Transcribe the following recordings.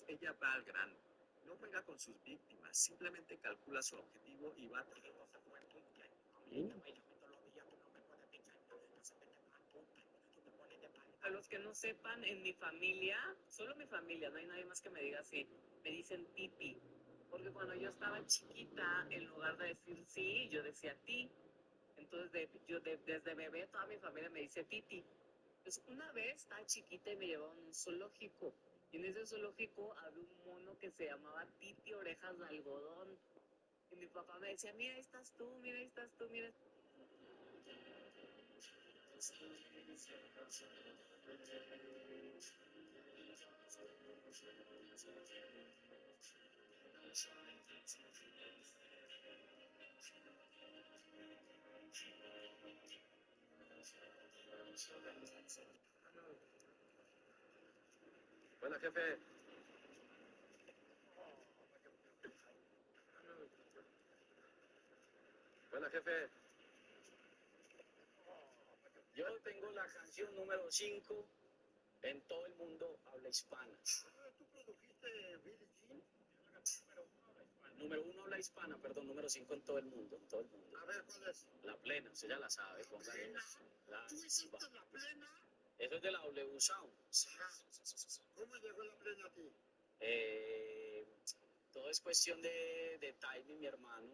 Entonces ella va al grano. No juega con sus víctimas, simplemente calcula su objetivo y va a tener otra juventud que hay. A los que no sepan, en mi familia, solo mi familia, no hay nadie más que me diga así, me dicen Titi. Porque cuando yo estaba chiquita, en lugar de decir sí, yo decía ti. Entonces, desde bebé, toda mi familia me dice Titi. Entonces, una vez estaba chiquita y me llevaron a un zoológico. Y en ese zoológico había un mono que se llamaba Titi Orejas de Algodón. Y mi papá me decía, mira, ahí estás tú, mira, ahí estás tú, mira. Bueno, jefe. Bueno, jefe. Yo tengo la canción número 5 en todo el mundo habla hispana. ¿Tú produjiste Billie Jean? Número 1 habla hispana, perdón, número 5 en todo el mundo, en todo el mundo. A ver, ¿cuál es? La plena, usted ya la sabe. ¿Plena? ¿Tú hiciste la plena? Eso es de la W Sound. ¿Cómo llegó la plena a ti? Todo es cuestión de timing, mi hermano.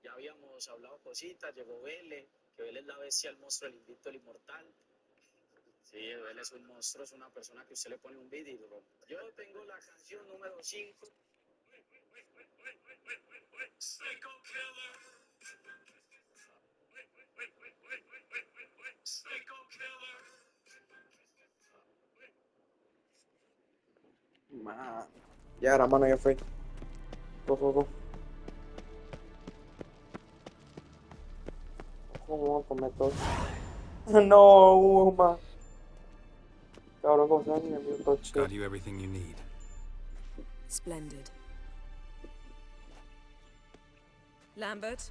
Ya habíamos hablado cositas, llegó Vélez, que Vélez es la bestia, el monstruo, el invicto, el inmortal. Sí, él es un monstruo, es una persona que usted le pone un beat y lo rompe. Yo tengo la canción número 5. Psycho Killer. Psycho Killer. Ya, la mano ya fue. Go. ¿Cómo vamos a comer todo? No, Uma. Cabrón, ¿cómo se llama? Mi amigo Toche. Got you everything you need. Splendid. Lambert,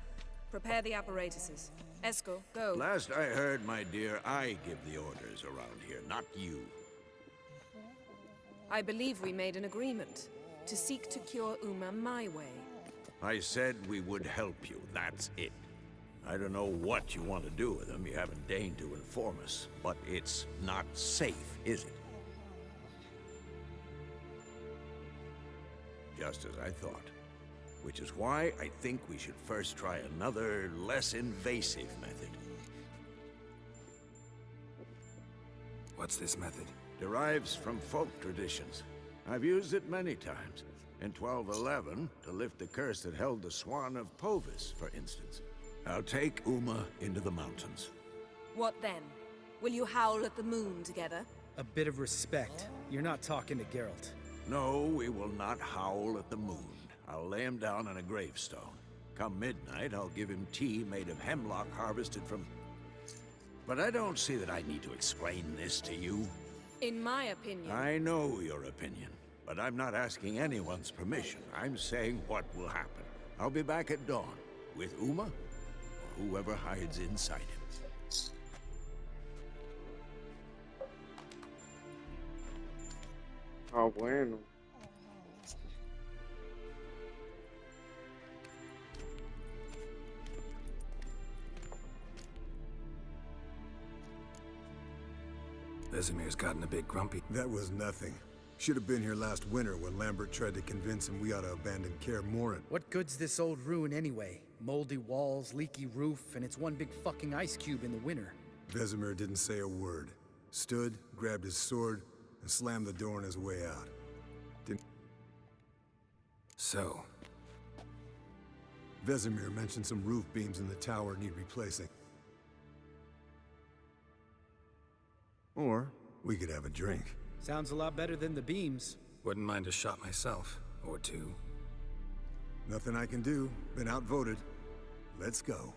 prepare the apparatuses. Esco, go. Last I heard, my dear, I give the orders around here, not you. I believe we made an agreement to seek to cure Uma my way. I said we would help you, that's it. I don't know what you want to do with them, you haven't deigned to inform us, but it's not safe, is it? Just as I thought. Which is why I think we should first try another, less invasive method. What's this method? Derives from folk traditions. I've used it many times. In 1211, to lift the curse that held the Swan of Povis, for instance. I'll take Uma into the mountains. What then? Will you howl at the moon together? A bit of respect. You're not talking to Geralt. No, we will not howl at the moon. I'll lay him down on a gravestone. Come midnight, I'll give him tea made of hemlock harvested from... But I don't see that I need to explain this to you. In my opinion... I know your opinion, but I'm not asking anyone's permission. I'm saying what will happen. I'll be back at dawn, with Uma, or whoever hides inside him. Ah, bueno. Vesemir's gotten a bit grumpy. That was nothing. Should have been here last winter when Lambert tried to convince him we ought to abandon Kaer Morhen. What good's this old ruin anyway? Moldy walls, leaky roof, and it's one big fucking ice cube in the winter. Vesemir didn't say a word. Stood, grabbed his sword, and slammed the door on his way out. So, Vesemir mentioned some roof beams in the tower need replacing. Or we could have a drink. Sounds a lot better than the beams. wouldn't mind a shot myself. Or two. Nothing I can do. Been outvoted. Let's go.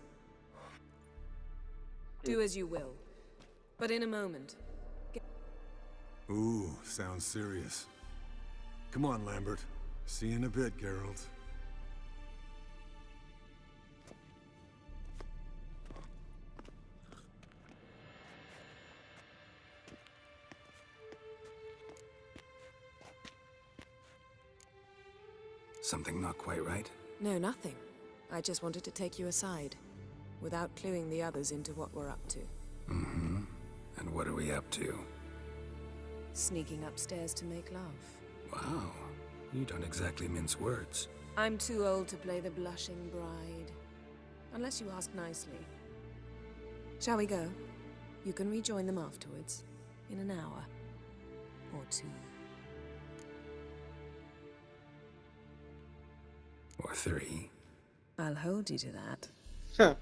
Do as you will. But in a moment. Ooh, sounds serious. Come on, Lambert. See you in a bit, Geralt. Something not quite right? No, nothing. I just wanted to take you aside, without cluing the others into what we're up to. Mm-hmm. And what are we up to? Sneaking upstairs to make love. Wow. You don't exactly mince words. I'm too old to play the blushing bride. Unless you ask nicely. Shall we go? You can rejoin them afterwards. In an hour. Or two. Or 3. I'll hold you to that. Huh.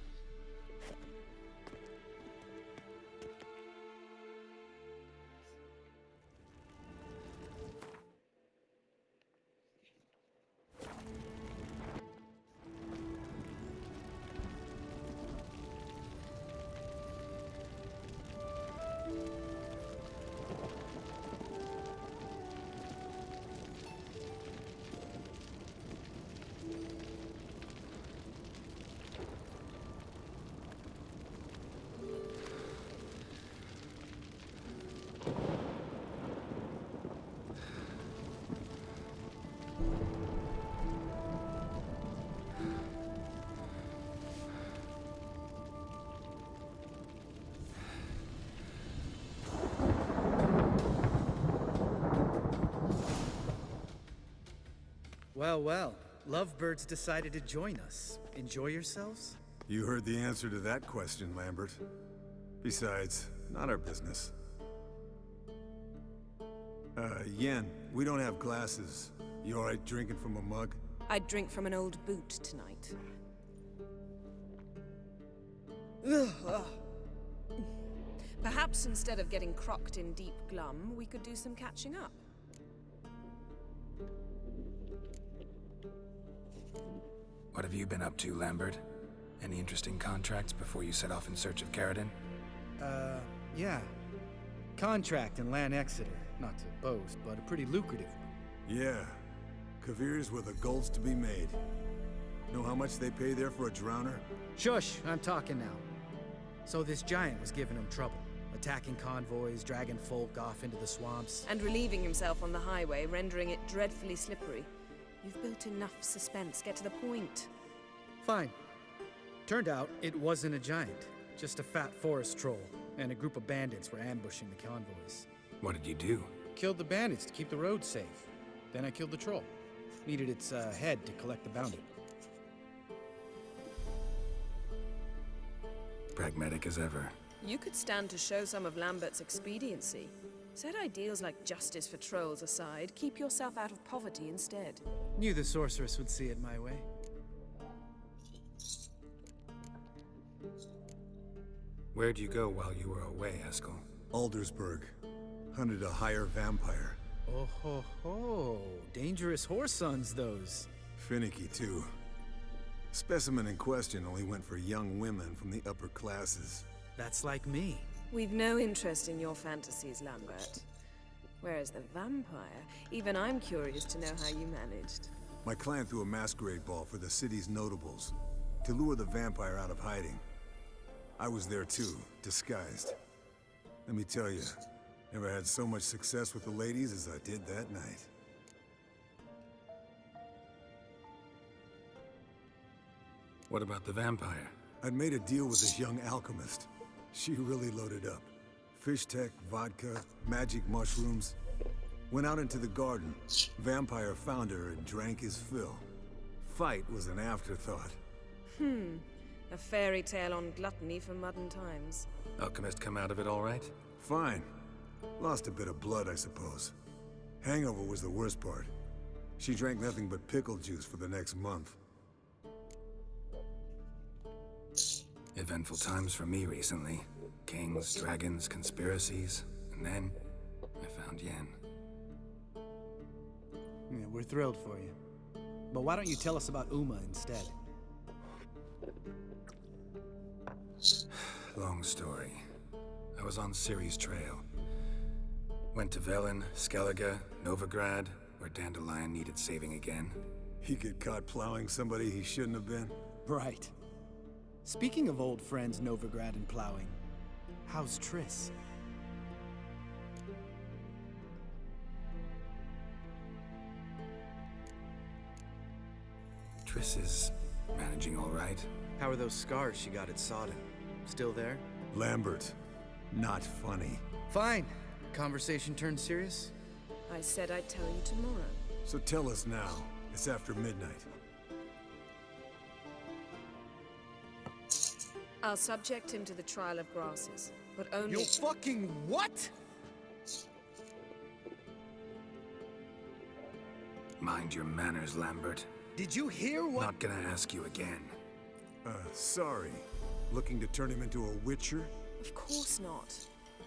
Well, well. Lovebirds decided to join us. Enjoy yourselves? You heard the answer to that question, Lambert. Besides, not our business. Yen, we don't have glasses. You alright drinking from a mug? I'd drink from an old boot tonight. Perhaps instead of getting crocked in deep glum, we could do some catching up. What have you been up to, Lambert? Any interesting contracts before you set off in search of Caridin? Yeah. Contract in Lan Exeter. Not to boast, but a pretty lucrative one. Yeah. Kavir's where the gold's to be made. Know how much they pay there for a drowner? Shush, I'm talking now. So this giant was giving him trouble. Attacking convoys, dragging folk off into the swamps. And relieving himself on the highway, rendering it dreadfully slippery. You've built enough suspense. Get to the point. Fine. Turned out it wasn't a giant. Just a fat forest troll. And a group of bandits were ambushing the convoys. What did you do? Killed the bandits to keep the roads safe. Then I killed the troll. Needed its head to collect the bounty. Pragmatic as ever. You could stand to show some of Lambert's expediency. Set ideals like justice for trolls aside, keep yourself out of poverty instead. Knew the sorceress would see it my way. Where'd you go while you were away, Eskel? Aldersburg. Hunted a higher vampire. Oh ho ho! Dangerous horse sons, those. Finicky, too. Specimen in question only went for young women from the upper classes. That's like me. We've no interest in your fantasies, Lambert. Whereas the vampire, even I'm curious to know how you managed. My clan threw a masquerade ball for the city's notables, to lure the vampire out of hiding. I was there too, disguised. Let me tell you, never had so much success with the ladies as I did that night. What about the vampire? I'd made a deal with this young alchemist. She really loaded up. Fish tech, vodka, magic mushrooms. Went out into the garden. Vampire found her and drank his fill. Fight was an afterthought. A fairy tale on gluttony for modern times. Alchemist come out of it all right? Fine. Lost a bit of blood, I suppose. Hangover was the worst part. She drank nothing but pickle juice for the next month. Eventful times for me recently. Kings, dragons, conspiracies. And then, I found Yen. Yeah, we're thrilled for you. But why don't you tell us about Uma instead? Long story. I was on Ciri's trail. Went to Velen, Skellige, Novigrad, where Dandelion needed saving again. He get caught plowing somebody he shouldn't have been? Right. Speaking of old friends Novigrad and plowing, how's Triss? Triss is managing all right. How are those scars she got at Sodden? Still there? Lambert, not funny. Fine. Conversation turned serious? I said I'd tell you tomorrow. So tell us now. It's after midnight. I'll subject him to the trial of grasses, but only— You fucking what? Mind your manners, Lambert. Did you hear what— Not gonna ask you again. Sorry. Looking to turn him into a witcher? Of course not.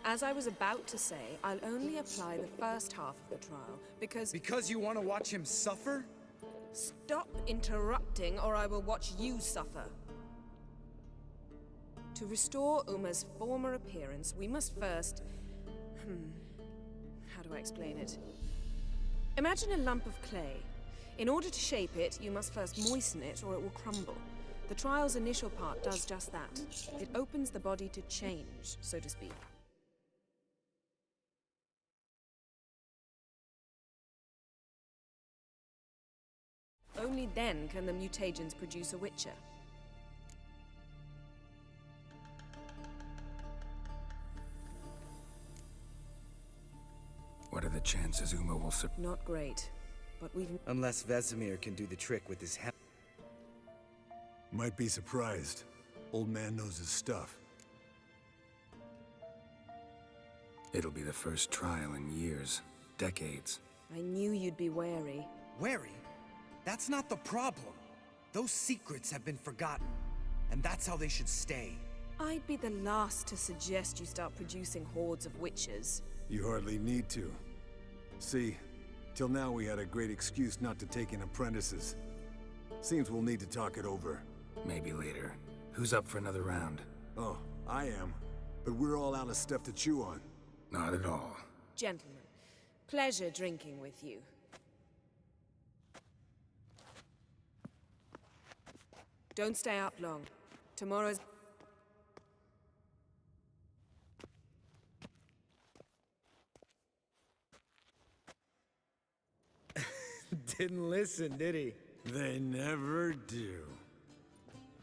As I was about to say, I'll only apply the first half of the trial, because— Because you want to watch him suffer? Stop interrupting, or I will watch you suffer. To restore Uma's former appearance, we must first— how do I explain it? Imagine a lump of clay. In order to shape it, you must first moisten it, or it will crumble. The trial's initial part does just that. It opens the body to change, so to speak. Only then can the mutagens produce a Witcher. What are the chances Uma will Not great, but we've— Unless Vesemir can do the trick with his Might be surprised. Old man knows his stuff. It'll be the first trial in years, decades. I knew you'd be wary. Wary? That's not the problem. Those secrets have been forgotten, and that's how they should stay. I'd be the last to suggest you start producing hordes of witches. You hardly need to. See, till now we had a great excuse not to take in apprentices. Seems we'll need to talk it over. Maybe later. Who's up for another round? Oh, I am. But we're all out of stuff to chew on. Not at all. Gentlemen, pleasure drinking with you. Don't stay up long. Tomorrow's— Didn't listen, did he? They never do.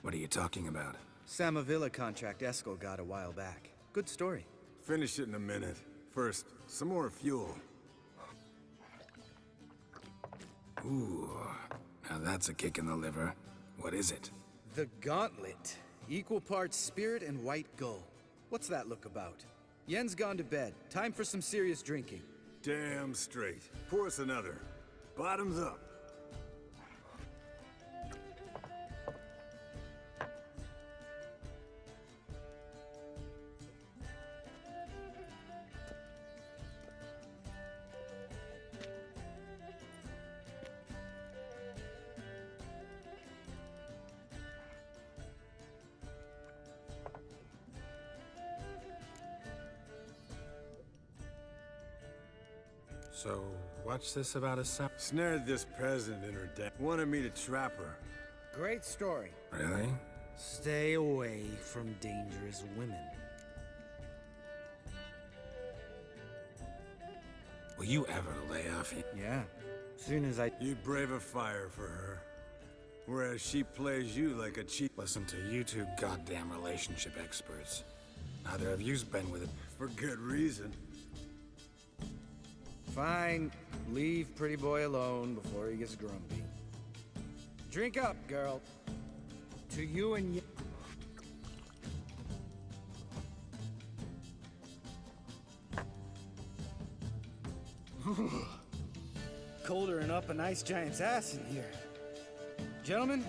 What are you talking about? Samavilla contract Eskel got a while back. Good story. Finish it in a minute. First, some more fuel. Ooh, now that's a kick in the liver. What is it? The Gauntlet. Equal parts spirit and white gull. What's that look about? Yen's gone to bed. Time for some serious drinking. Damn straight. Pour us another. Bottoms up. So, what's this about a Sam? Snared this peasant in her den. Wanted me to trap her. Great story. Really? Stay away from dangerous women. Will you ever lay off? Yeah. Soon as I— You brave a fire for her. Whereas she plays you like a cheap— Listen to you two goddamn relationship experts. Neither of you's been with it. For good reason. Fine. Leave pretty boy alone before he gets grumpy. Drink up, girl. To you and you. Colder and up a nice giant's ass in here. Gentlemen,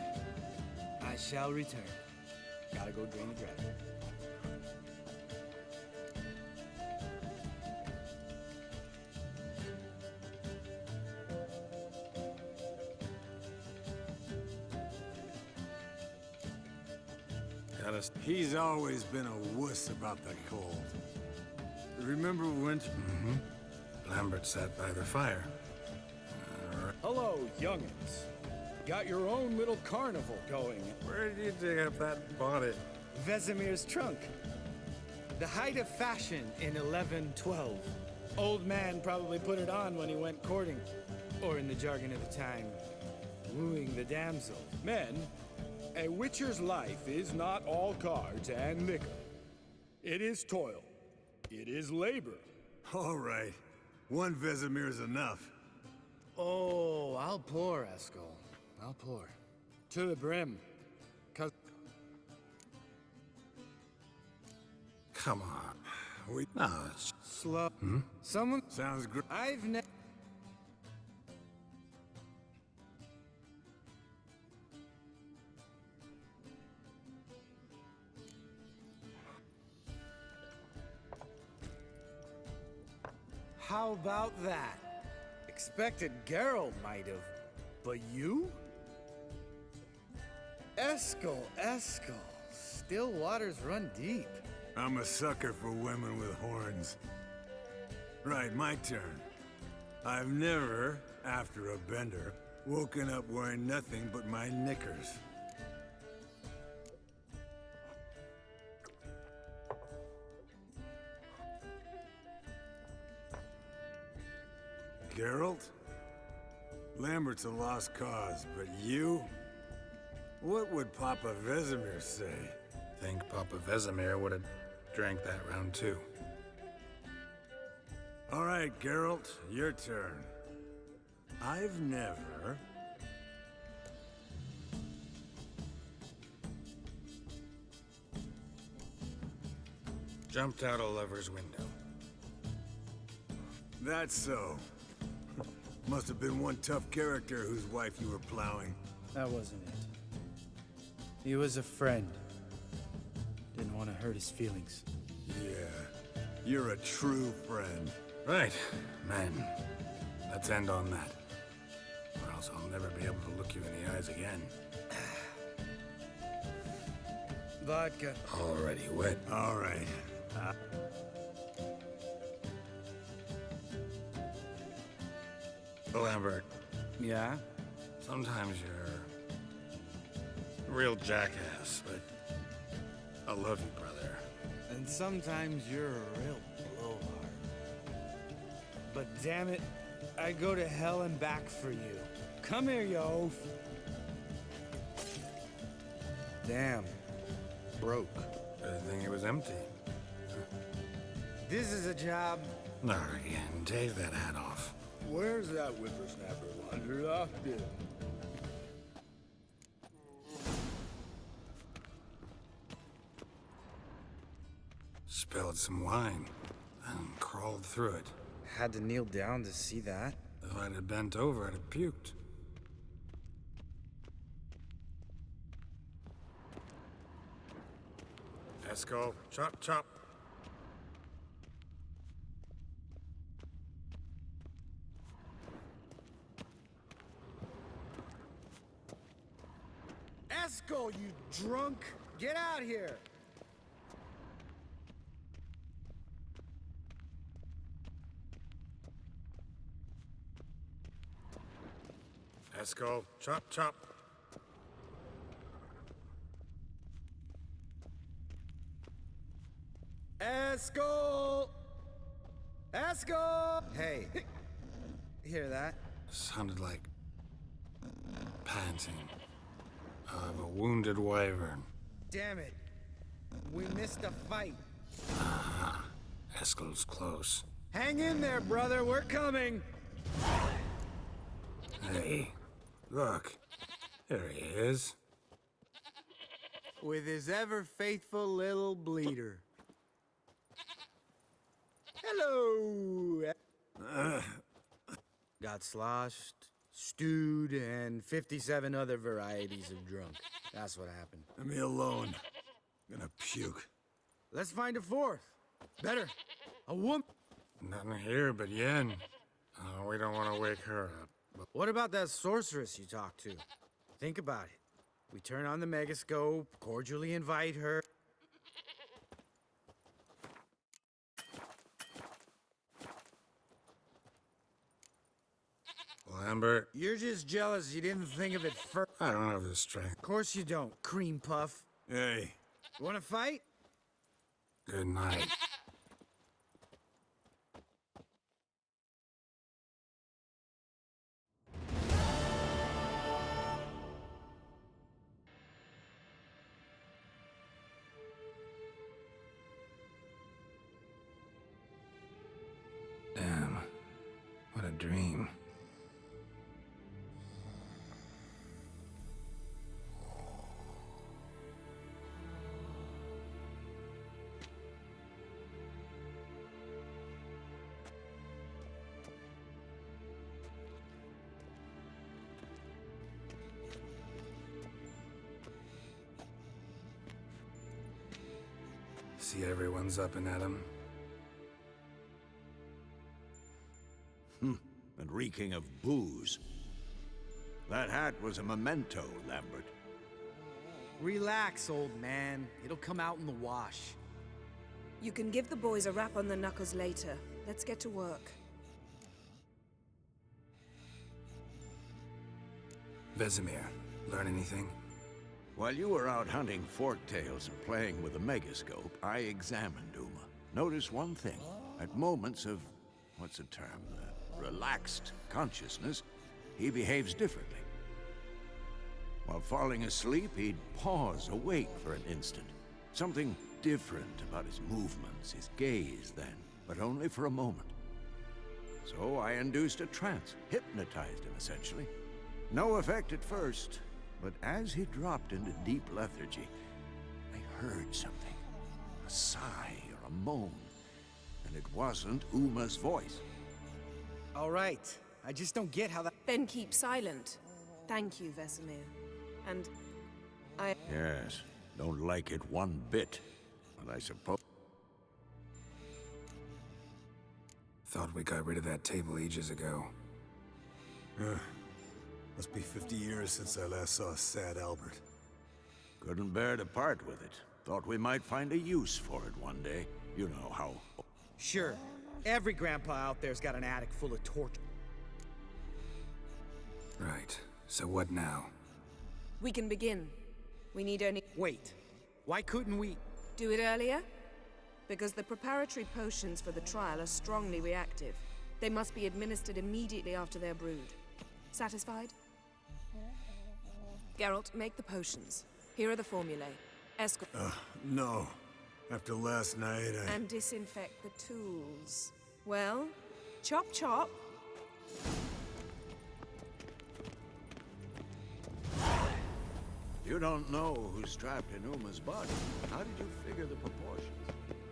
I shall return. Gotta go drain the dragon. He's always been a wuss about the cold. Remember winter? Mm-hmm. Lambert sat by the fire. Hello, youngins. Got your own little carnival going. Where did you dig up that bonnet? Vesemir's trunk. The height of fashion in 1112. Old man probably put it on when he went courting. Or in the jargon of the time, wooing the damsel. Men, a witcher's life is not all cards and liquor. It is toil. It is labor. All right. One Vesemir is enough. Oh, I'll pour, Eskel. I'll pour. To the brim. 'Cause Come on. We No, it's slow. Someone... sounds great. I've never... How about that? Expected Geralt might have, but you? Eskel, still waters run deep. I'm a sucker for women with horns. Right, my turn. I've never, after a bender, woken up wearing nothing but my knickers. Geralt? Lambert's a lost cause, but you? What would Papa Vesemir say? think Papa Vesemir would have drank that round too. All right, Geralt, your turn. I've never... Jumped out a lover's window. That's so. Must have been one tough character whose wife you were plowing. That wasn't it. He was a friend. Didn't want to hurt his feelings. Yeah, you're a true friend. Right, man. Let's end on that. Or else I'll never be able to look you in the eyes again. Vodka. Already wet. All right. Lambert, Yeah? sometimes you're a real jackass, but I love you, brother. And sometimes you're a real blowhard. But damn it, I go to hell and back for you. Come here, you oaf. Damn. Broke. Good thing it was empty. This is a job. Not again. Take that hat off. Where's that whippersnapper wandered off to? Spilled some wine and crawled through it. Had to kneel down to see that. If I'd have bent over, I'd have puked. Esco, chop, chop. Eskel, you drunk! Get out here! Esco, chop, chop. Eskel! Eskel! Hey, hear that? Sounded like panting of a wounded wyvern. Damn it. We missed a fight. Eskel's close. Hang in there, brother. We're coming. Hey, look. There he is. With his ever faithful little bleeder. Hello. Got sloshed, stewed, and 57 other varieties of drunk. That's what happened. Leave me alone. I'm gonna puke. Let's find a fourth. Better. A woman. Nothing here but Yen. We don't want to wake her up. What about that sorceress you talked to? Think about it. We turn on the megascope, cordially invite her. Lambert, You're just jealous you didn't think of it first. I don't have the strength. Of course you don't, cream puff. Hey, You wanna fight? Good night. See everyone's up and at 'em. And reeking of booze. That hat was a memento, Lambert. Relax, old man. It'll come out in the wash. You can give the boys a rap on the knuckles later. Let's get to work. Vesemir, learn anything? While you were out hunting forktails and playing with the megascope, I examined Uma. Notice one thing. At moments of, what's the term, relaxed consciousness, he behaves differently. While falling asleep, he'd pause, awake for an instant. Something different about his movements, his gaze then, but only for a moment. So I induced a trance, hypnotized him essentially. No effect at first, but as he dropped into deep lethargy, I heard something. A sigh or a moan, and it wasn't Uma's voice. All right. I just don't get how that... Then keep silent. Thank you, Vesemir. And I... Yes, don't like it one bit, but I suppose... Thought we got rid of that table ages ago. Must be 50 years since I last saw sad Albert. Couldn't bear to part with it. Thought we might find a use for it one day. You know how... Sure. Every grandpa out there's got an attic full of torture. Right. So what now? We can begin. We need only... Wait. Why couldn't we... Do it earlier? Because the preparatory potions for the trial are strongly reactive. They must be administered immediately after they're brewed. Satisfied? Geralt, make the potions. Here are the formulae. Escort... No. After last night, And disinfect the tools. Well, chop chop. You don't know who's trapped in Uma's body. How did you figure the proportions?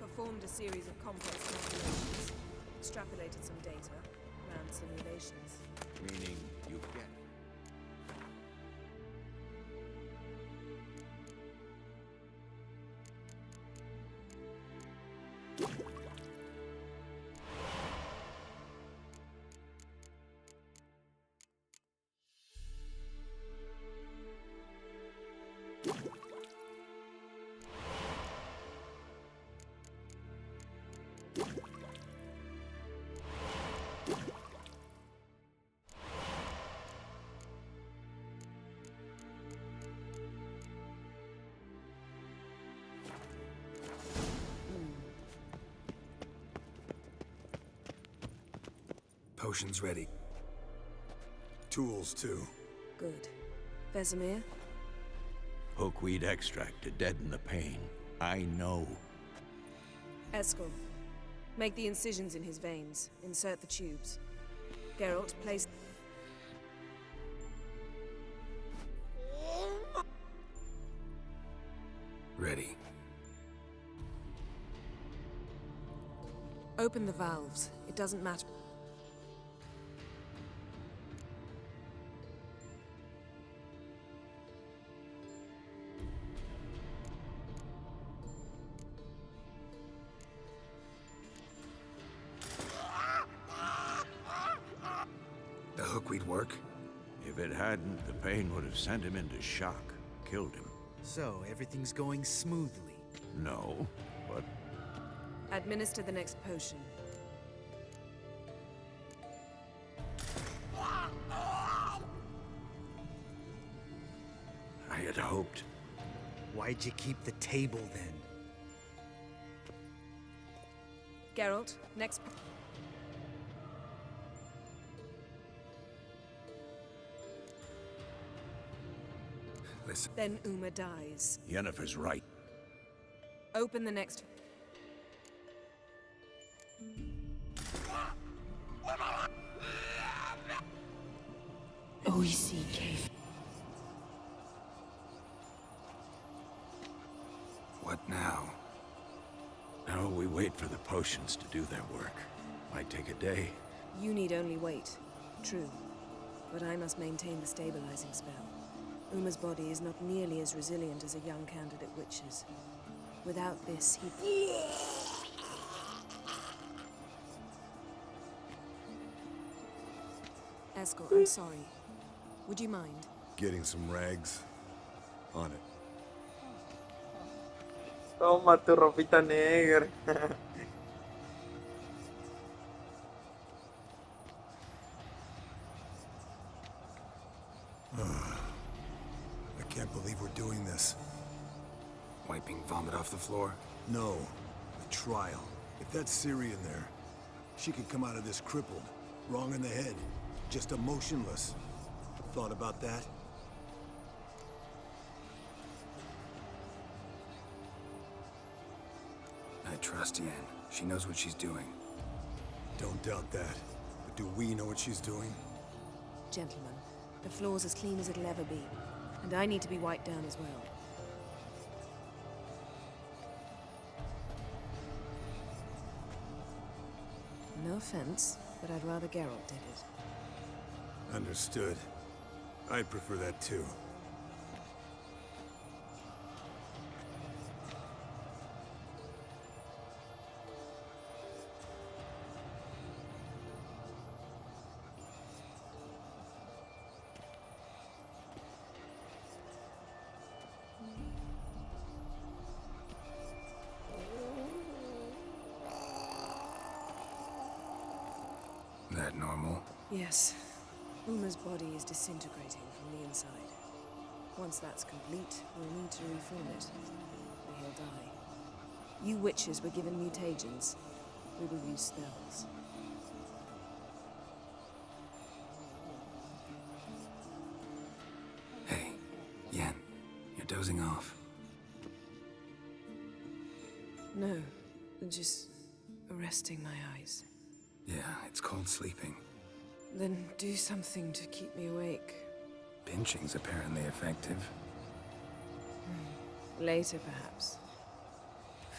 Performed a series of complex calculations. Extrapolated some data. Ran simulations. Meaning you get... Potions ready. tools too. Good. Vesemir? Hookweed extract to deaden the pain. I know. Eskel. Make the incisions in his veins. Insert the tubes. Geralt, place... Ready. Open the valves. It doesn't matter. The hookweed work? If it hadn't, the pain would have sent him into shock, killed him. So, everything's going smoothly. No, but Administer the next potion. I had hoped. Why'd you keep the table then? Geralt, next... Listen. Then Uma dies. Yennefer's right. Open the next... OEC. What now? Now we wait for the potions to do their work. Might take a day. You need only wait. True. But I must maintain the stabilizing spell. Uma's body is not nearly as resilient as a young candidate witch's. Without this, he... Escort, I'm sorry. Would you mind? Getting some rags? On it. Toma tu ropita negra. I can't believe we're doing this. Wiping vomit off the floor? No, the trial. If that's Ciri in there, she could come out of this crippled, wrong in the head, just emotionless. Thought about that? I trust Yen. She knows what she's doing. Don't doubt that. But do we know what she's doing? Gentlemen, the floor's as clean as it'll ever be. And I need to be wiped down as well. No offense, but I'd rather Geralt did it. Understood. I'd prefer that too. That normal? Yes. Uma's body is disintegrating from the inside. Once that's complete, we'll need to reform it. Or he'll die. You witches were given mutagens. We will use spells. Hey, Yen, you're dozing off. No, just resting my eyes. Yeah, it's called sleeping. Then do something to keep me awake. Pinching's apparently effective. Later, perhaps.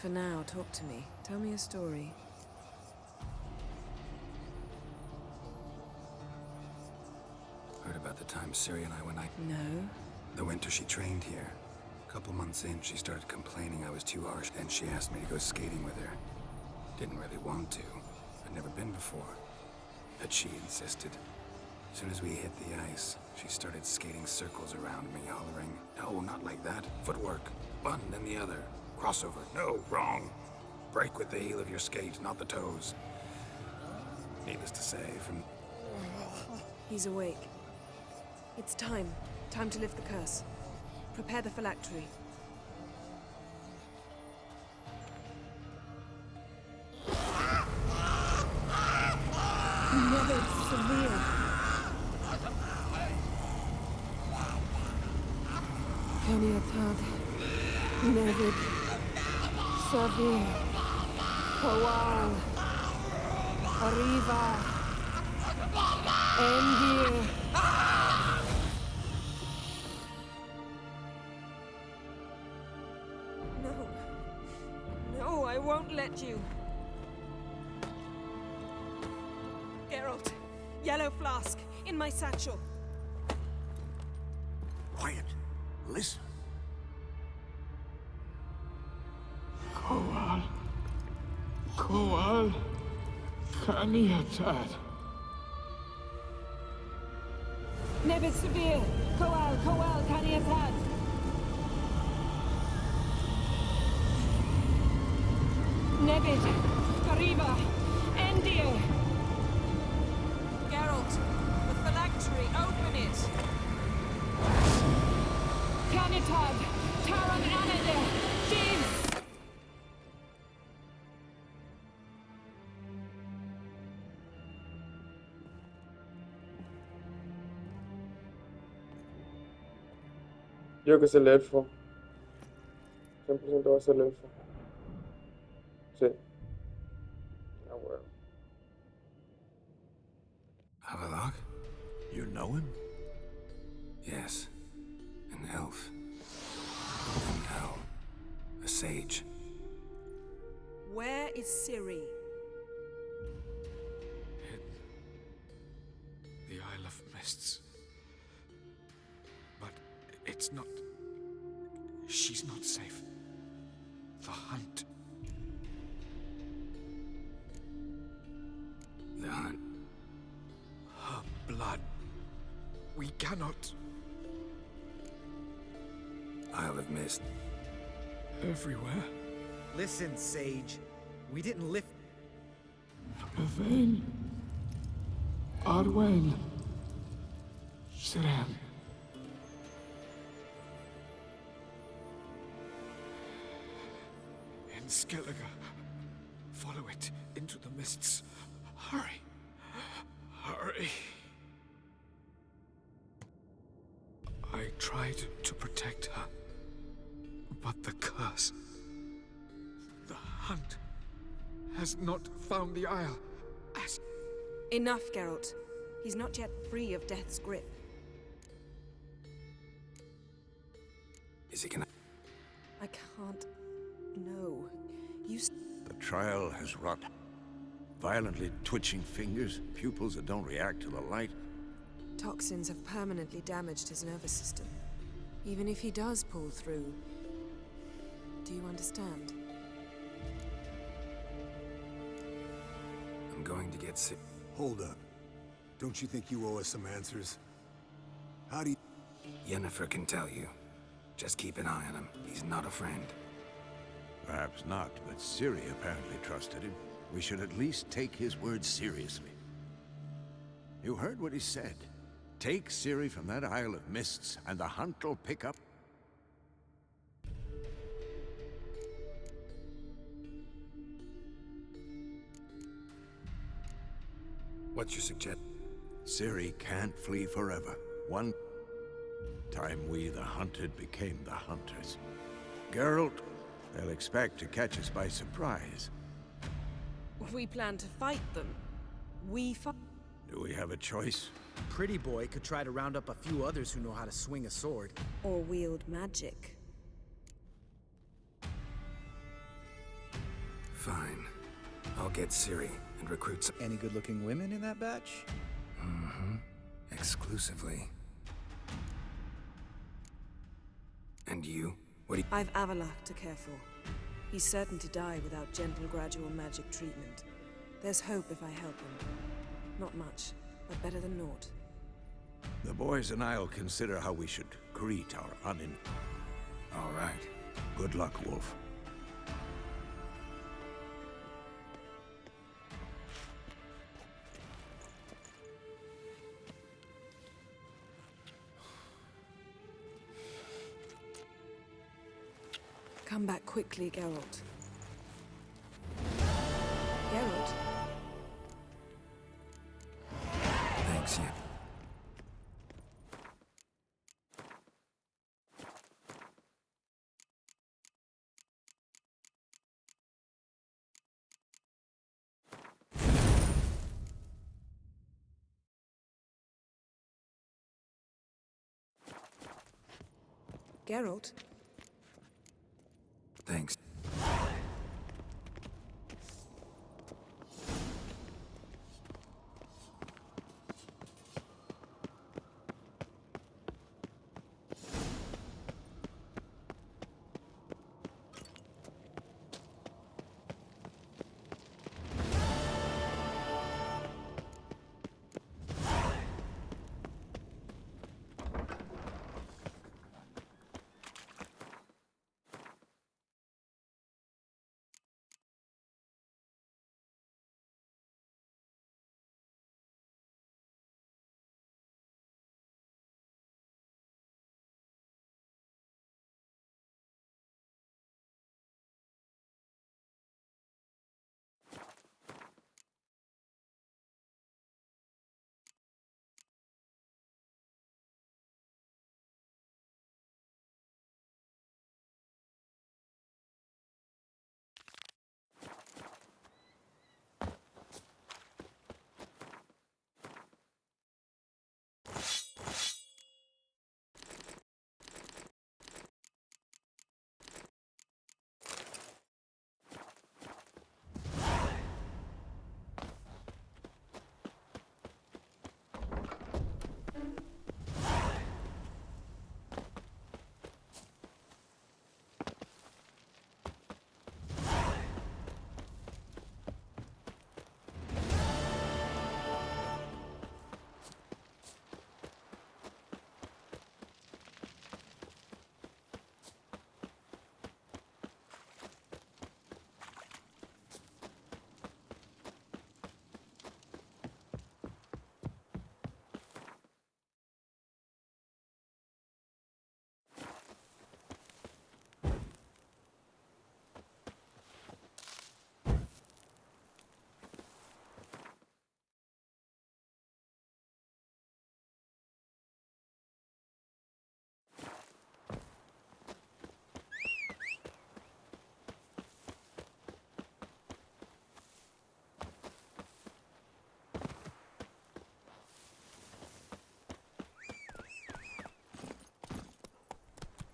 For now, talk to me. Tell me a story. Heard about the time Ciri and I went No? The winter she trained here. A couple months in, she started complaining I was too harsh, and she asked me to go skating with her. Didn't really want to. I'd never been before. But she insisted. As soon as we hit the ice, she started skating circles around me, hollering, "No, not like that. Footwork. One, then the other. Crossover. No, wrong. Break with the heel of your skate, not the toes." Needless to say, from... He's awake. It's time. Time to lift the curse. Prepare the phylactery. Never severe. Kaniatad. Nevid. Savir. Kowal. Arriva. Endir. No. No, I won't let you. Geralt, yellow flask, in my satchel. Quiet. Listen. Kowal. Kowal. Kaniatad. Nevid Severe. Kowal, Kowal, Kaniatad. Nevid. Arriva. Endir. Geralt, the phylactery, open it. Kaniatad. Taran Anadir. Jeeves. Yo que es el elfo. 100% va a ser el elfo. Sí. Ah, bueno. Havelock? You know him? Yes. An elf. And now, a sage. Where is Ciri? The Isle of Mists. But it's not... She's not safe. The hunt. The hunt. Her blood. We cannot. Isle of Mist. Everywhere. Listen, Sage. We didn't lift. Yvain. Arwen. Siren. In Skellige. Follow it into the mists. Hurry. Hurry. I tried to protect her. But the curse. The hunt has not found the Isle. As Enough, Geralt. He's not yet free of death's grip. Is he gonna... I can't... No. The trial has wrought. Violently twitching fingers, pupils that don't react to the light. Toxins have permanently damaged his nervous system. Even if he does pull through... Do you understand? I'm going to get sick. Hold up. Don't you think you owe us some answers? How do you... Yennefer can tell you. Just keep an eye on him. He's not a friend. Perhaps not, but Ciri apparently trusted him. We should at least take his words seriously. You heard what he said. Take Ciri from that Isle of Mists, and the hunt will pick up. What's your suggestion? Ciri can't flee forever. One time we, the hunted, became the hunters. Geralt, they'll expect to catch us by surprise. We plan to fight them. Do we have a choice? Pretty Boy could try to round up a few others who know how to swing a sword. Or wield magic. Fine. I'll get Ciri and recruit some... Any good-looking women in that batch? Mm-hmm. Exclusively. And you? What do you... I've Avalak to care for. He's certain to die without gentle, gradual magic treatment. There's hope if I help him. Not much, but better than naught. The boys and I'll consider how we should greet our All right. Good luck, Wolf. Come back quickly, Geralt. Geralt? Thanks, Yen. Geralt? Thanks.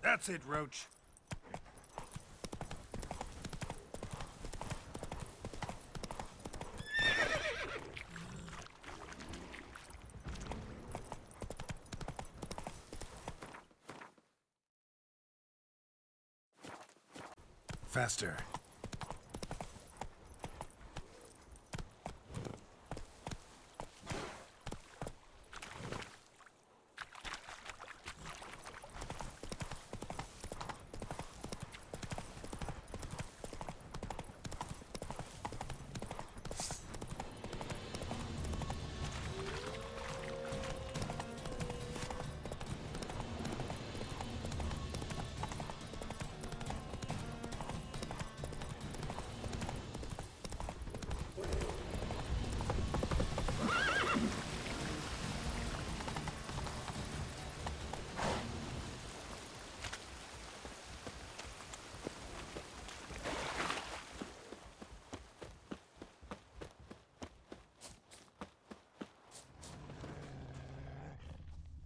That's it, Roach. Faster.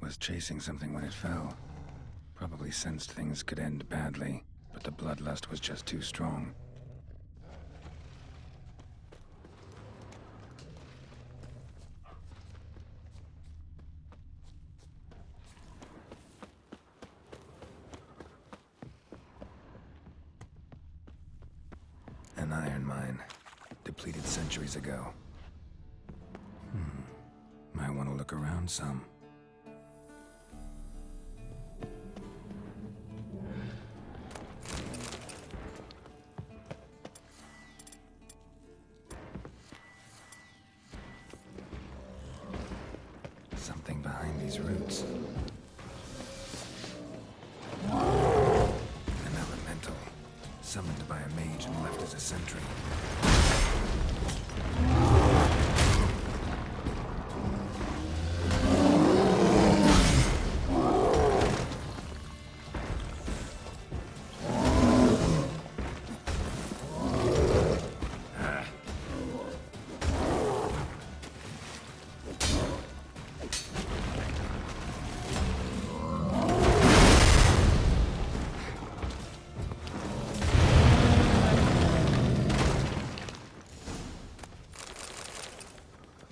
Was chasing something when it fell. Probably sensed things could end badly, but the bloodlust was just too strong. An iron mine, depleted centuries ago. Might want to look around some. Something behind these roots. An elemental, summoned by a mage and left as a sentry.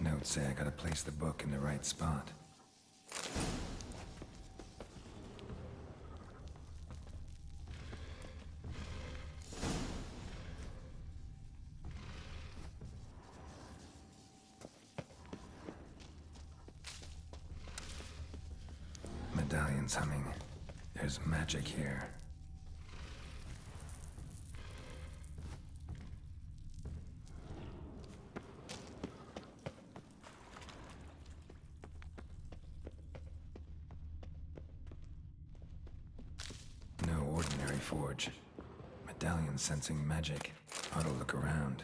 Notes say I gotta place the book in the right spot. Medallion's humming. There's magic here. No ordinary forge. Medallion sensing magic. Ought to look around.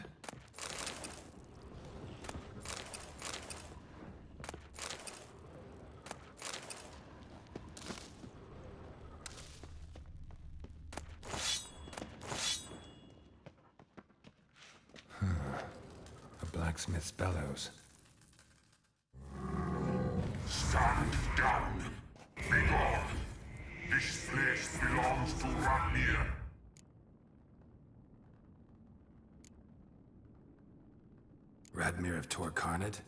A blacksmith's bellows. Stand down. Be gone. This place belongs to Radmir. Radmir of Tor Karnad?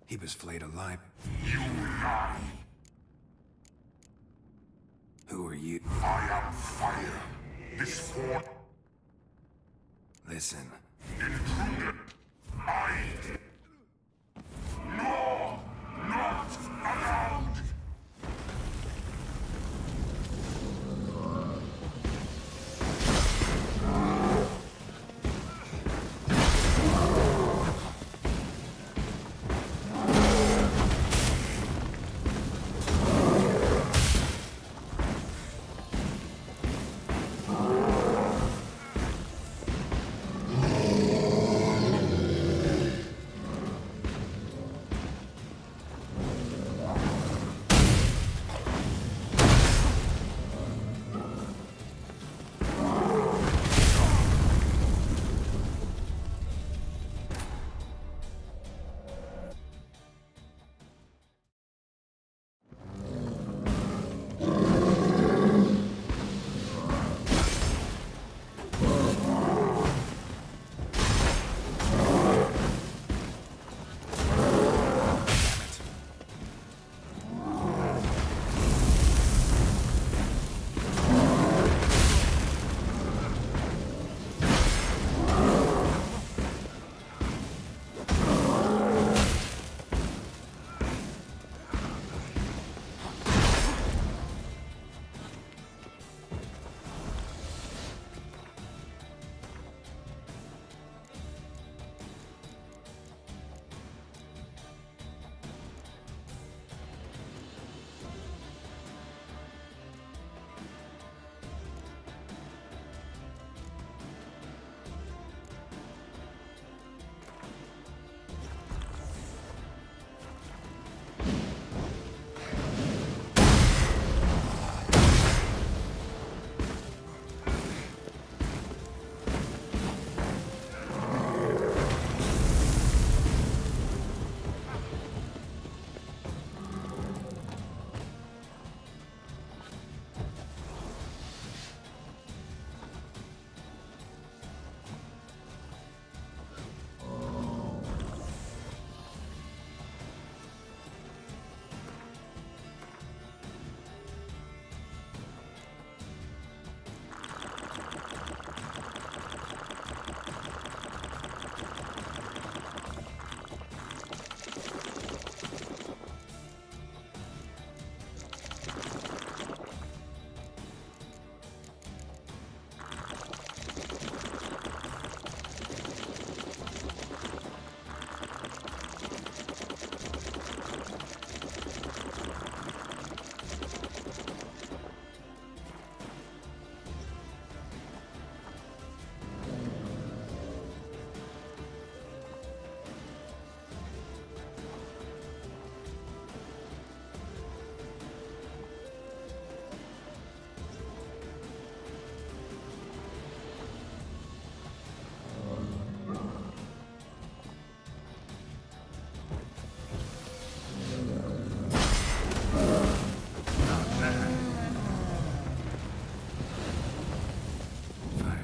He was flayed alive. You lie. Who are you? I am fire. This fort Listen. intruded. I... No! Not allowed!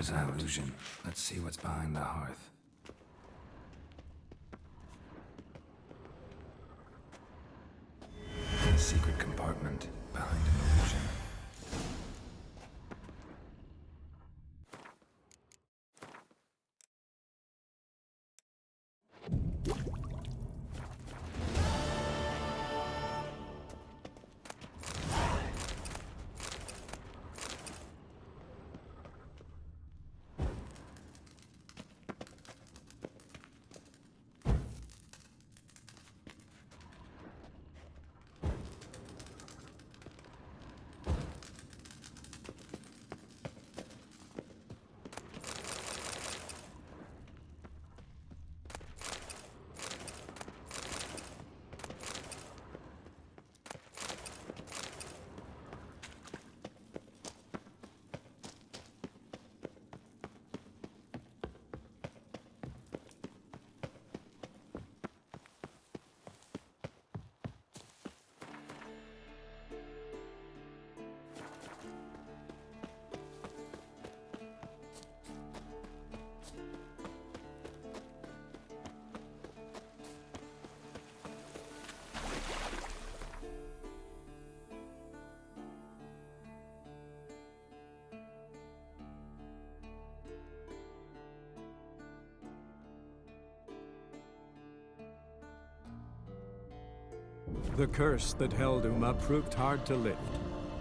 There's illusion. Let's see what's behind the hearth. A secret compartment behind an illusion. The curse that held Uma proved hard to lift,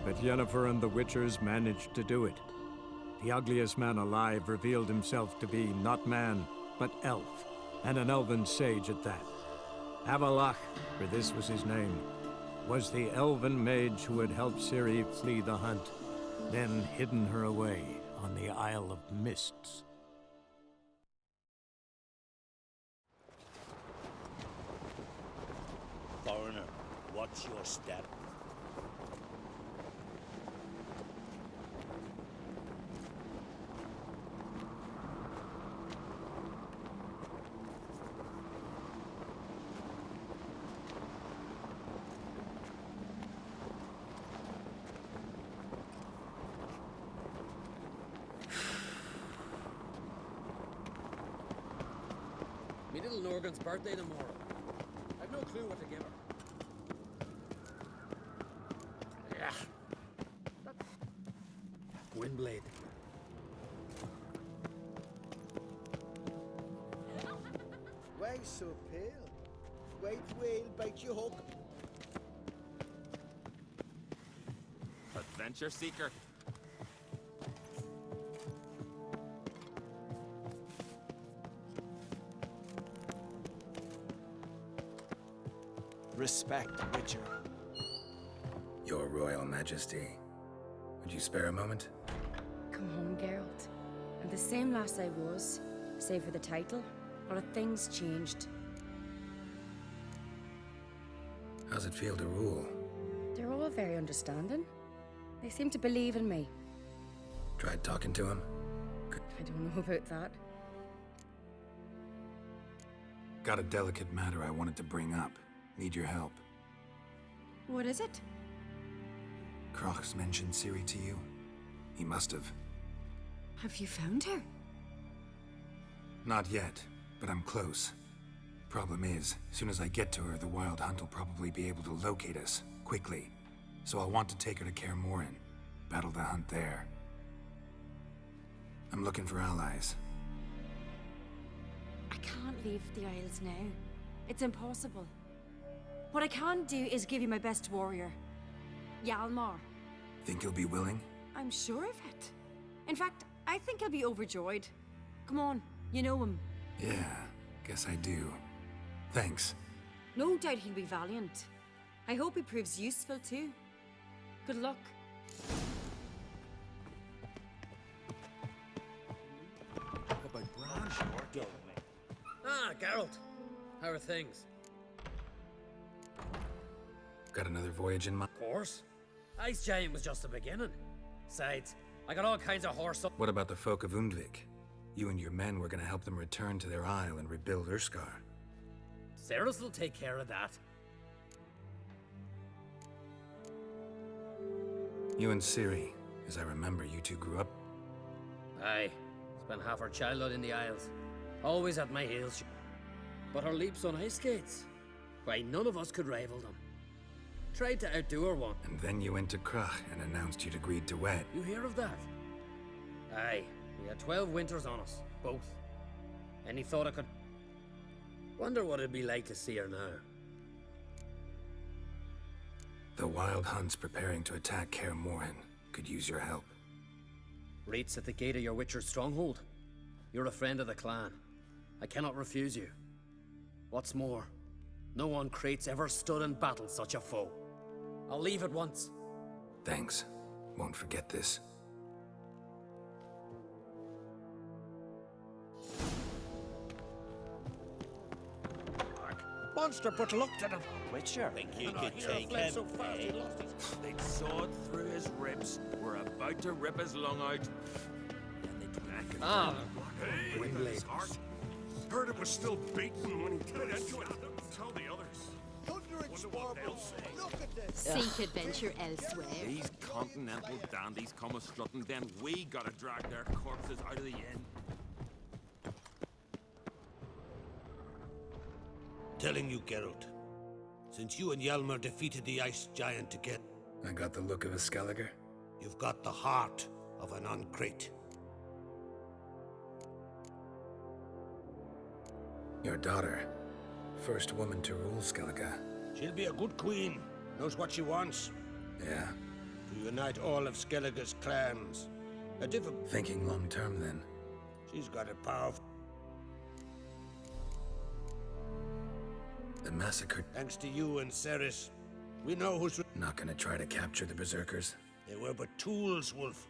but Yennefer and the Witchers managed to do it. The ugliest man alive revealed himself to be not man, but elf, and an elven sage at that. Avallac'h, for this was his name, was the elven mage who had helped Ciri flee the hunt, then hidden her away on the Isle of Mists. Foreigner, watch your step. Me little Norgan's birthday tomorrow. I've no clue what to give her. Windblade. Why so pale? White whale bite you hook. Adventure seeker. Respect, Witcher. Your Royal Majesty. Would you spare a moment? Come home, Geralt. I'm the same lass I was, save for the title. A lot of things changed. How's it feel to rule? They're all very understanding. They seem to believe in me. Tried talking to him? I don't know about that. Got a delicate matter I wanted to bring up. Need your help. What is it? Crach's mentioned Ciri to you? He must have. Have you found her? Not yet, but I'm close. Problem is, as soon as I get to her, the Wild Hunt will probably be able to locate us, quickly. So I'll want to take her to Kaer Morhen. Battle the hunt there. I'm looking for allies. I can't leave the Isles now. It's impossible. What I can do is give you my best warrior, Hjalmar. Think you'll be willing? I'm sure of it. In fact, I think he'll be overjoyed. Come on, you know him. Yeah, guess I do. Thanks. No doubt he'll be valiant. I hope he proves useful too. Good luck. About Bran? Ah, Geralt. How are things? Got another voyage in mind? Of course. Ice Giant was just the beginning. Besides, I got all kinds of horse... What about the folk of Undvik? You and your men were gonna help them return to their isle and rebuild Urskar. Cerys will take care of that. You and Ciri, as I remember, you two grew up. Aye, Spent half her childhood in the Isles. Always at my heels. But her leaps on ice skates, why, none of us could rival them. Tried to outdo her one. And then you went to Krach and announced you'd agreed to wed. You hear of that? Aye, we had 12 winters on us, both. Any thought I could... Wonder what it'd be like to see her now. The Wild Hunt's preparing to attack Kaer Morhen. Could use your help. Rates at the gate of your Witcher's stronghold. You're a friend of the clan. I cannot refuse you. What's more, no one Crate's ever stood in battle such a foe. I'll leave at once. Thanks. Won't forget this. Monster put luck to them. Witcher. Think you could take him? So fast he lost his... They'd sawed through his ribs. We're about to rip his lung out. Ah, Windblade. Heard it was still beaten when he got into it. Tell the others. Thunder and sparkles. Look at this. Seek adventure elsewhere. These continental dandies come a strutting, then we gotta drag their corpses out of the inn. Telling you, Geralt. Since you and Hjalmar defeated the Ice Giant together, I got the look of a Skelliger. you've got the heart of an Uncrate. Your daughter. First woman to rule Skellige. She'll be a good queen. Knows what she wants. Yeah. To unite all of Skellige's clans. A difficult... Thinking long term, then. She's got a powerful... The massacre... Thanks to you and Ceres, we know who's... Not gonna try to capture the Berserkers? They were but tools, Wolf.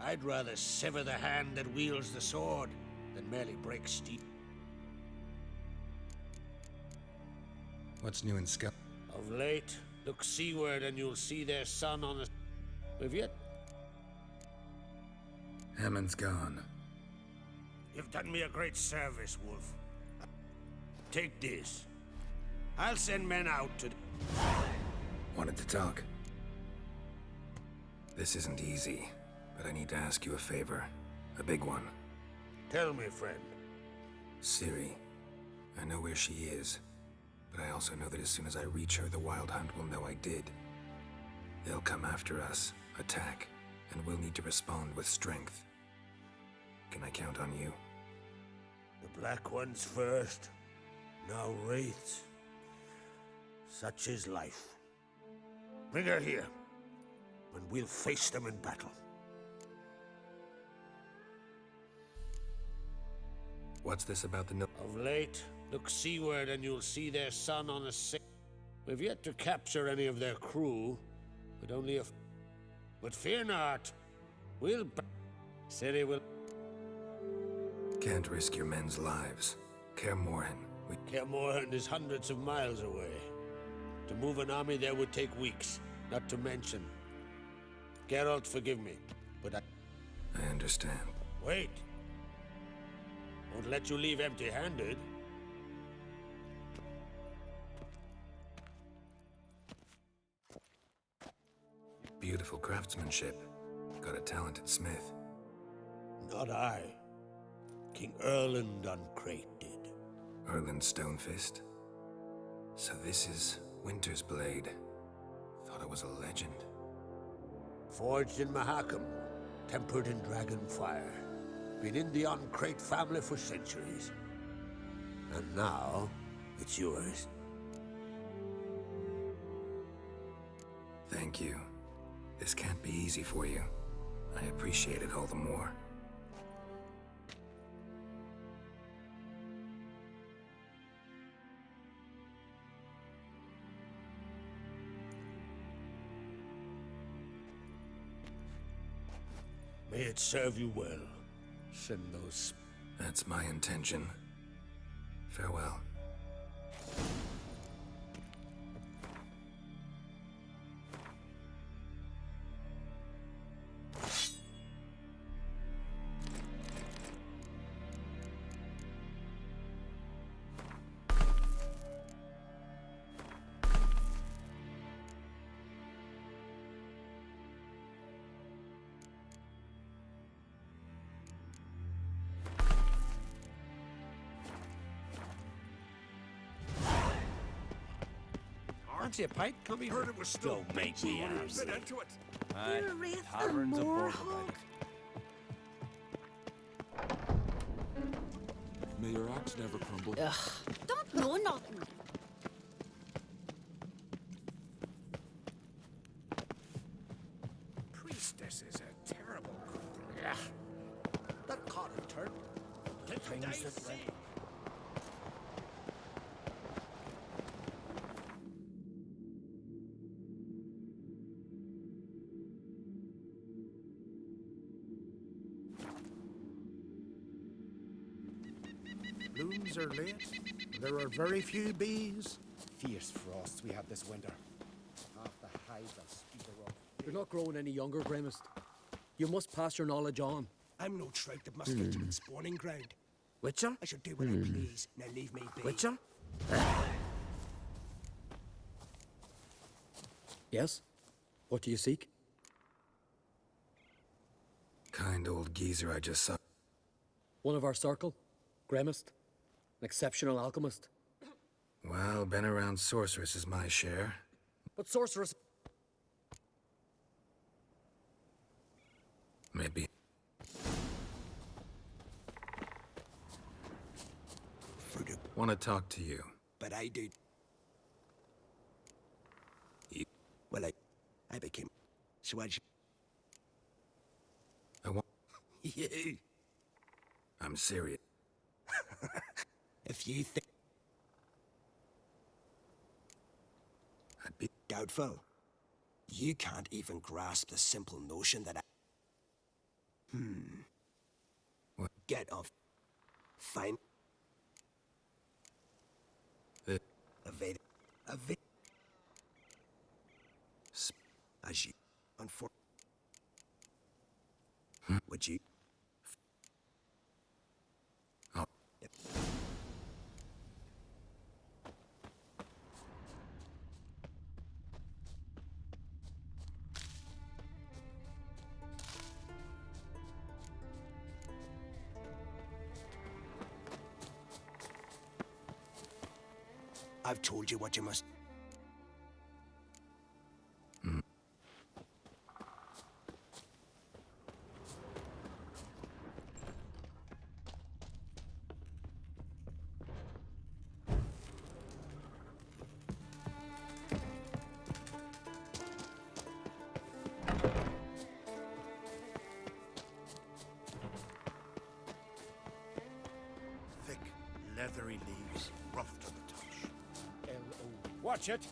I'd rather sever the hand that wields the sword than merely break steel. What's new in Skell? Of late, look seaward and you'll see their sun on a... We've yet... Hammond's gone. You've done me a great service, Wolf. Take this. I'll send men out to... Wanted to talk. This isn't easy, but I need to ask you a favor. A big one. Tell me, friend. Ciri. I know where she is, but I also know that as soon as I reach her, the Wild Hunt will know I did. They'll come after us, attack, and we'll need to respond with strength. Can I count on you? The Black Ones first, now Wraiths. Such is life. Bring her here, and we'll face them in battle. What's this about the Of late, look seaward and you'll see their sun on a sail. We've yet to capture any of their crew, but only a... But fear not, we'll... Ciri will... Can't risk your men's lives. Kaer Morhen. Kaer Morhen is hundreds of miles away. To move an army there would take weeks, not to mention... Geralt, forgive me, but I understand. Wait. Won't let you leave empty-handed. Beautiful craftsmanship. Got a talented smith. Not I. King Erland Uncrate did. Erland Stonefist? So this is Winter's Blade. Thought it was a legend. Forged in Mahakam, tempered in dragon fire. Been in the Uncrate family for centuries. And now, it's yours. Thank you. This can't be easy for you. I appreciate it all the more. May it serve you well. Send those... That's my intention. Farewell. Fancy a pint? Come here. Heard it was still Don't make me ask. Bit into it. Aye, You're Wraith the taverns above Moorhawk. about it. May your axe never crumble. Don't know nothing. Priestess is a terrible creature. That caught a turn. Things that way. Blooms are late. There are very few bees. Fierce frosts we had this winter. Half the hives are speeder up. You're not growing any younger, Grimest. You must pass your knowledge on. I'm no trout that must get to its spawning ground. Witcher? I should do what I please. Now leave me be. Witcher? Yes? What do you seek? Kind old geezer I just saw. One of our circle? Grimest? An exceptional alchemist? Well, been around sorceress is my share. But sorceress... Maybe. Want to talk to you. But I did. Well, I became... So I... I want... You. I'm serious. If you think... I'd be... Doubtful. You can't even grasp the simple notion that I... What? Get off. Fine. Evade. Evade. As you... Would you... Oh. I've told you what you must... Thick, leathery leaves, rough to the touch. L.O. Watch it.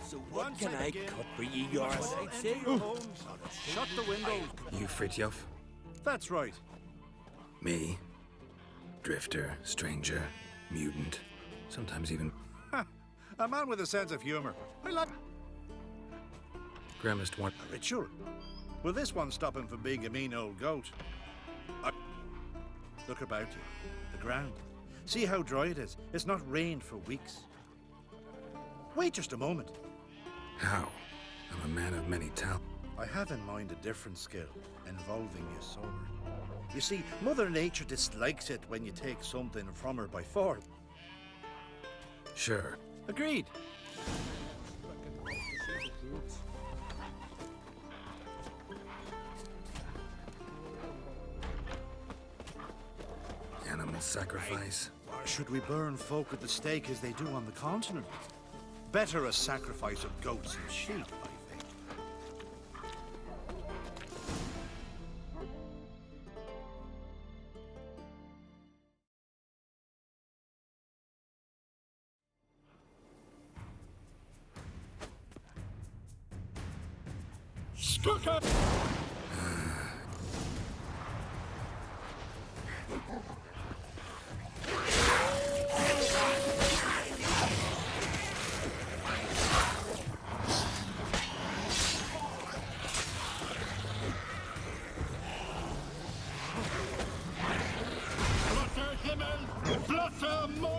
So what can I cut for ye, your sake? Shut the window. You Fritjof? That's right. Me? Drifter, stranger, mutant, sometimes even... A man with a sense of humor. I like... Grimmest one. A ritual? Will this one stop him from being a mean old goat? Look about you. The ground. See how dry it is. It's not rained for weeks. Wait just a moment. How? I'm a man of many talents. I have in mind a different skill, involving your sword. You see, Mother Nature dislikes it when you take something from her by force. Sure. Agreed. Animal sacrifice. Or should we burn folk at the stake as they do on the continent? Better a sacrifice of goats and sheep, I think. Stuck. for more!